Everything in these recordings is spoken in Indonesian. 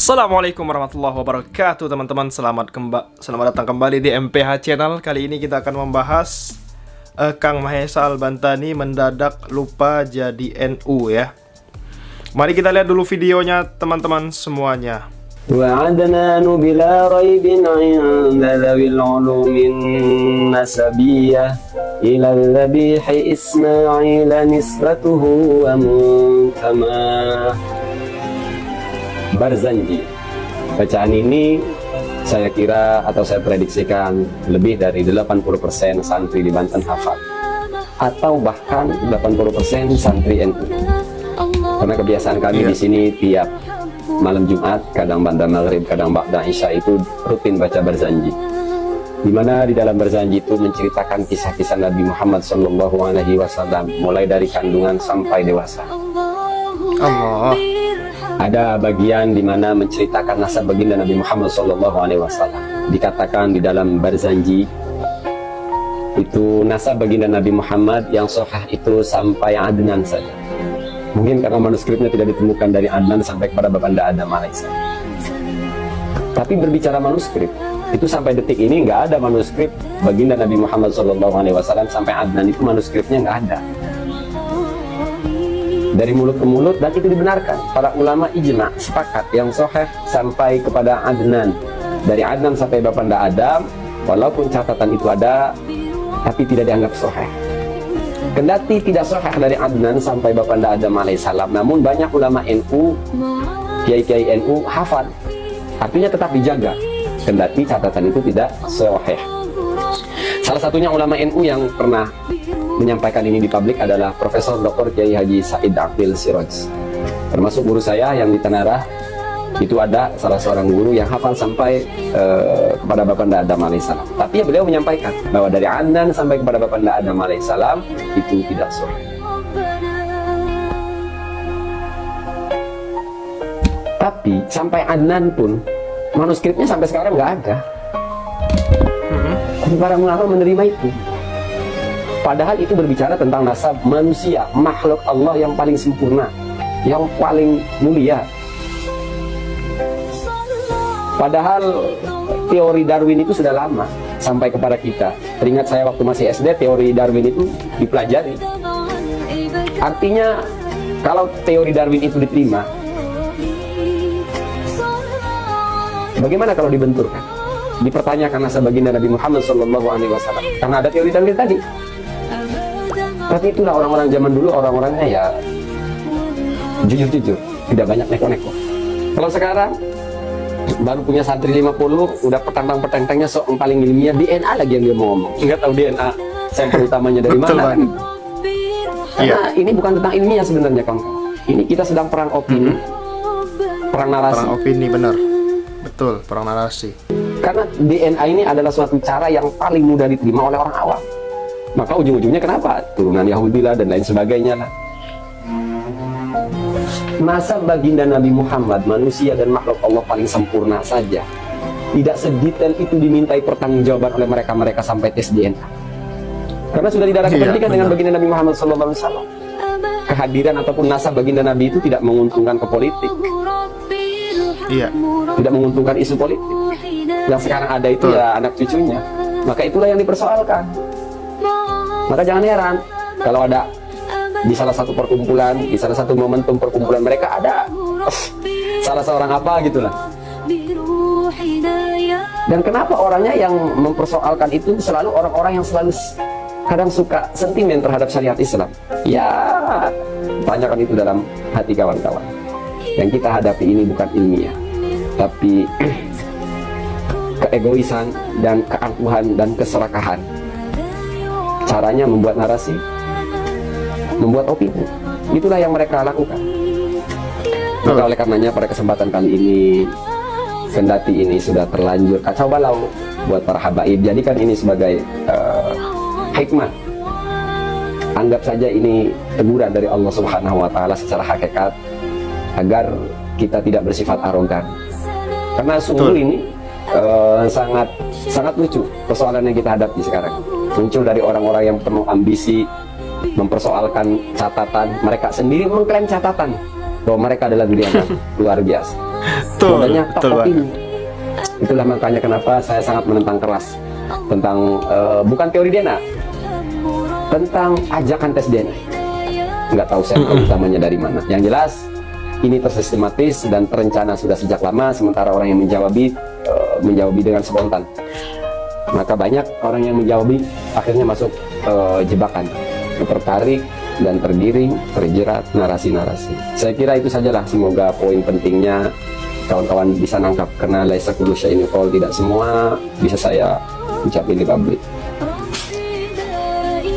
Assalamualaikum warahmatullahi wabarakatuh teman-teman. Selamat datang kembali di MPH Channel. Kali ini kita akan membahas Kang Mahesa Al-Bantani mendadak lupa jadi NU ya. Mari kita lihat dulu videonya teman-teman semuanya. وعدنان بلا ريب عند ذوي العلوم النسبية إلى الذبيح إسماعيل نسبته ومنتماه. Barzanji. Bacaan ini saya kira atau saya prediksikan lebih dari 80% santri di Banten hafal, atau bahkan 80% santri NU. Karena kebiasaan kami di sini tiap malam Jumat, kadang ba'da maghrib, kadang ba'da isya itu rutin baca Barzanji. Di mana di dalam Barzanji itu menceritakan kisah-kisah Nabi Muhammad SAW mulai dari kandungan sampai dewasa. Allah. Ada bagian di mana menceritakan nasab baginda Nabi Muhammad SAW. Dikatakan di dalam Barzanji itu nasab baginda Nabi Muhammad yang sahih itu sampai Adnan saja. Mungkin karena manuskripnya tidak ditemukan dari Adnan sampai kepada Baginda Adam alaihissalam. Tapi berbicara manuskrip, itu sampai detik ini nggak ada manuskrip baginda Nabi Muhammad SAW sampai Adnan, itu manuskripnya nggak ada. Dari mulut ke mulut, dan itu dibenarkan. Para ulama ijma sepakat yang sahih sampai kepada Adnan. Dari Adnan sampai Baginda Adam, walaupun catatan itu ada, tapi tidak dianggap sahih. Kendati tidak sahih dari Adnan sampai Baginda Adam alaihissalam, namun banyak ulama NU, kiai-kiai NU hafal, artinya tetap dijaga. Kendati catatan itu tidak sahih. Salah satunya ulama NU yang pernah menyampaikan ini di publik adalah Profesor Dr. Kiai Haji Said Aqil Siraj. Termasuk guru saya yang di Tanarah, itu ada salah seorang guru yang hafal sampai kepada Baginda Adam alaihissalam. Tapi beliau menyampaikan bahwa dari Adnan sampai kepada Baginda Adam alaihissalam itu tidak sahih. Tapi sampai Adnan pun manuskripnya sampai sekarang nggak ada. Tapi para ulama menerima itu. Padahal itu berbicara tentang nasab manusia, makhluk Allah yang paling sempurna, yang paling mulia. Padahal teori Darwin itu sudah lama sampai kepada kita. Teringat saya waktu masih SD, teori Darwin itu dipelajari. Artinya kalau teori Darwin itu diterima, bagaimana kalau dibenturkan? Dipertanyakan nasab baginda Nabi Muhammad SAW karena ada teori Darwin tadi. Tapi itulah orang-orang zaman dulu, orang-orangnya ya jujur-jujur, tidak banyak neko-neko. Kalau sekarang baru punya santri 50, udah petantang-petentangnya sok paling ilmiah, DNA lagi yang dia mau ngomong. Nggak tahu DNA sampel utamanya dari mana kan? Karena ini bukan tentang ilmiah sebenarnya, kawan-kawan. Ini kita sedang perang opini, perang narasi. Perang opini, benar. Betul, perang narasi. Karena DNA ini adalah suatu cara yang paling mudah diterima oleh orang awam. Maka ujung-ujungnya kenapa? Turunan Yahudi lah dan lain sebagainya lah. Nasab baginda Nabi Muhammad, manusia dan makhluk Allah paling sempurna saja, tidak sedetail itu dimintai pertanggungjawaban oleh mereka sampai tes DNA. Karena sudah tidak ada kepentingan dengan baginda Nabi Muhammad SAW. Kehadiran ataupun nasab baginda Nabi itu tidak menguntungkan ke politik. Iya. Tidak menguntungkan isu politik. Yang sekarang ada itu ya anak cucunya. Maka itulah yang dipersoalkan. Maka jangan heran kalau ada di salah satu perkumpulan, di salah satu momentum perkumpulan mereka ada salah seorang apa gitulah. Dan kenapa orangnya yang mempersoalkan itu selalu orang-orang yang selalu kadang suka sentimen terhadap syariat Islam? Ya, tanyakan itu dalam hati kawan-kawan. Yang kita hadapi ini bukan ilmiah, tapi keegoisan dan keangkuhan dan keserakahan. Caranya membuat narasi, membuat opini. Itulah yang mereka lakukan. Maka oleh karenanya pada kesempatan kali ini, kendati ini sudah terlanjur kacau balau buat para habaib, jadikan ini sebagai hikmah. Anggap saja ini teguran dari Allah Subhanahu wa Ta'ala secara hakikat, agar kita tidak bersifat arogan. Karena sungguh ini sangat lucu persoalan yang kita hadapi sekarang. Muncul dari orang-orang yang penuh ambisi, mempersoalkan catatan. Mereka sendiri mengklaim catatan, bahwa mereka adalah durianan. Luar biasa. Modalnya tokoh ini. Itulah makanya kenapa saya sangat menentang keras tentang bukan teori DNA, tentang ajakan tes DNA. Nggak tahu sampel utamanya dari mana. Yang jelas ini tersistematis dan terencana sudah sejak lama, sementara orang yang menjawabi dengan spontan. Maka banyak orang yang menjawabi akhirnya masuk jebakan, tertarik dan tergiring, terjerat narasi-narasi. Saya kira itu sajalah, semoga poin pentingnya kawan-kawan bisa nangkap, karena laisa kullu syai'in yuqal, tidak semua bisa saya ucapin di publik.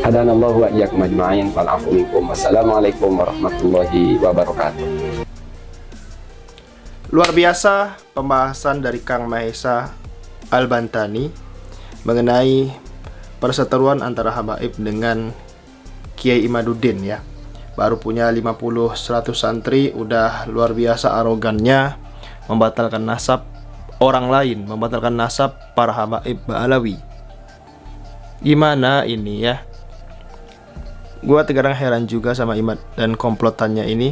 Hadanallahu wa iyyakum ajma'in, wal 'afwu minkum. Wassalamualaikum warahmatullahi wabarakatuh. Luar biasa pembahasan dari Kang Mahesa Al-Bantani mengenai perseteruan antara Habaib dengan Kiai Imaduddin ya. Baru punya 50-100 santri udah luar biasa arogannya membatalkan nasab orang lain, membatalkan nasab para Habaib Ba'alawi. Gimana ini ya? Gua terkadang heran juga sama Imad dan komplotannya ini.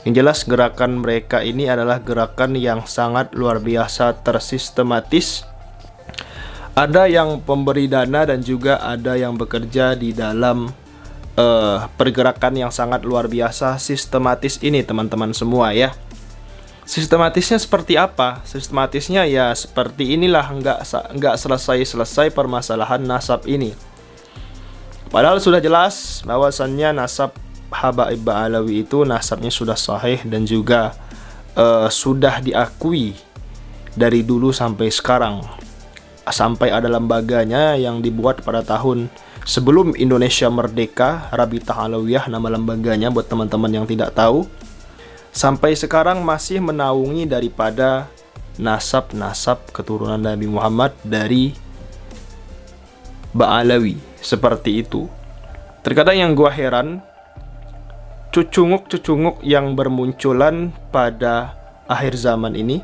Yang jelas gerakan mereka ini adalah gerakan yang sangat luar biasa tersistematis. Ada yang pemberi dana dan juga ada yang bekerja di dalam pergerakan yang sangat luar biasa sistematis ini, teman-teman semua ya. Sistematisnya seperti apa? Sistematisnya ya seperti inilah, nggak selesai permasalahan nasab ini. Padahal sudah jelas bahwasannya nasab Habaib Ba'alawi itu nasabnya sudah sahih dan juga sudah diakui dari dulu sampai sekarang. Sampai ada lembaganya yang dibuat pada tahun sebelum Indonesia merdeka, Rabitah Alawiyah nama lembaganya buat teman-teman yang tidak tahu. Sampai sekarang masih menaungi daripada nasab-nasab keturunan Nabi Muhammad dari Ba'alawi, seperti itu. Terkadang yang gua heran, cucunguk-cucunguk yang bermunculan pada akhir zaman ini,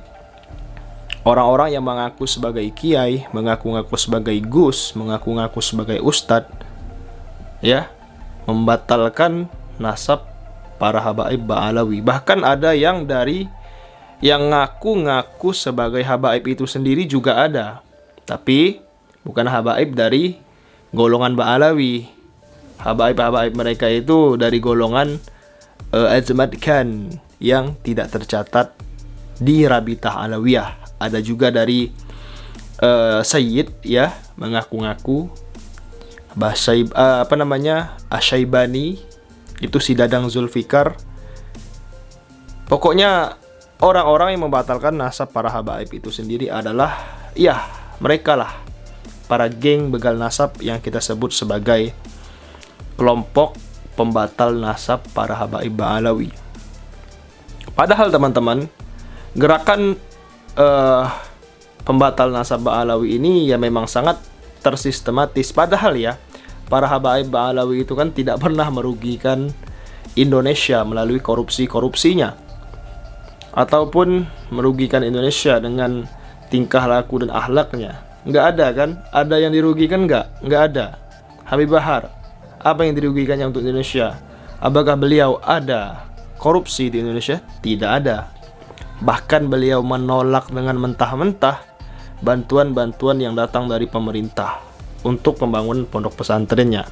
orang-orang yang mengaku sebagai kiai, mengaku-ngaku sebagai gus, mengaku-ngaku sebagai ustadz, ya, membatalkan nasab para Habaib Ba'alawi. Bahkan ada yang ngaku-ngaku sebagai Habaib itu sendiri juga ada, tapi bukan Habaib dari golongan Ba'alawi. Habaib-habaib mereka itu dari golongan Azmad Khan yang tidak tercatat di Rabitah Alawiyah. Ada juga dari Sayyid ya, mengaku-ngaku Asyaibani, itu si Dadang Zulfikar. Pokoknya orang-orang yang membatalkan nasab para Habaib itu sendiri adalah ya mereka lah, para geng begal nasab yang kita sebut sebagai kelompok pembatal nasab para Habaib Ba'alawi. Padahal teman-teman, gerakan pembatal nasab Ba'alawi ini ya memang sangat tersistematis. Padahal ya, para Habaib Ba'alawi itu kan tidak pernah merugikan Indonesia melalui korupsinya, ataupun merugikan Indonesia dengan tingkah laku dan akhlaknya. Nggak ada kan? Ada yang dirugikan nggak ada. Habib Bahar, apa yang dirugikannya untuk Indonesia? Apakah beliau ada korupsi di Indonesia? Tidak ada. Bahkan beliau menolak dengan mentah-mentah bantuan-bantuan yang datang dari pemerintah untuk pembangunan pondok pesantrennya.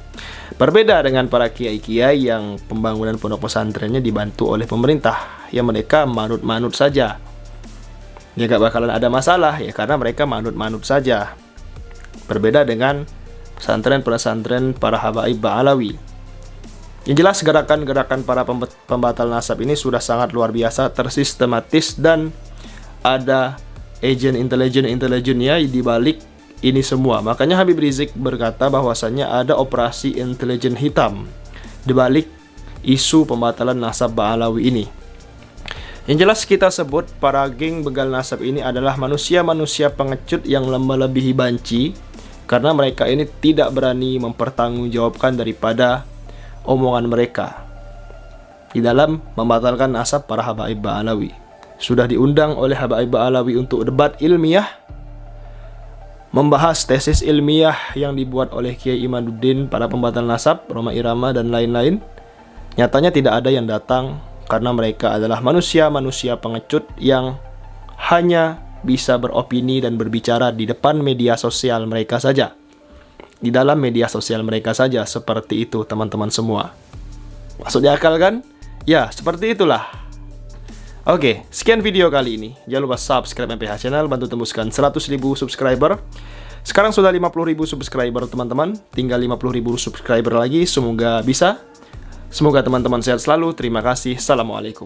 Berbeda dengan para kiai-kiai yang pembangunan pondok pesantrennya dibantu oleh pemerintah, yang mereka manut-manut saja. Ya gak bakalan ada masalah ya, karena mereka manut-manut saja. Berbeda dengan pesantren-pesantren para Habaib Ba'alawi. Yang jelas gerakan-gerakan para pembatal nasab ini sudah sangat luar biasa tersistematis, dan ada agen intelijennya di balik ini semua. Makanya Habib Rizik berkata bahwasannya ada operasi intelijen hitam di balik isu pembatalan nasab Ba'alawi ini. Yang jelas kita sebut para geng begal nasab ini adalah manusia-manusia pengecut yang melebihi banci, karena mereka ini tidak berani mempertanggungjawabkan daripada omongan mereka di dalam membatalkan nasab para Habaib Ba'alawi. Sudah diundang oleh Habaib Ba'alawi untuk debat ilmiah, membahas tesis ilmiah yang dibuat oleh Kiai Imaduddin, para pembatal nasab, Roma Irama dan lain-lain. Nyatanya tidak ada yang datang karena mereka adalah manusia-manusia pengecut yang hanya bisa beropini dan berbicara di depan media sosial mereka saja. Di dalam media sosial mereka saja, seperti itu teman-teman semua. Masuk di akal kan? Ya, seperti itulah. Oke, sekian video kali ini. Jangan lupa subscribe MPH Channel, bantu tembuskan 100.000 subscriber. Sekarang sudah 50.000 subscriber teman-teman, tinggal 50.000 subscriber lagi, semoga bisa. Semoga teman-teman sehat selalu, terima kasih, assalamualaikum.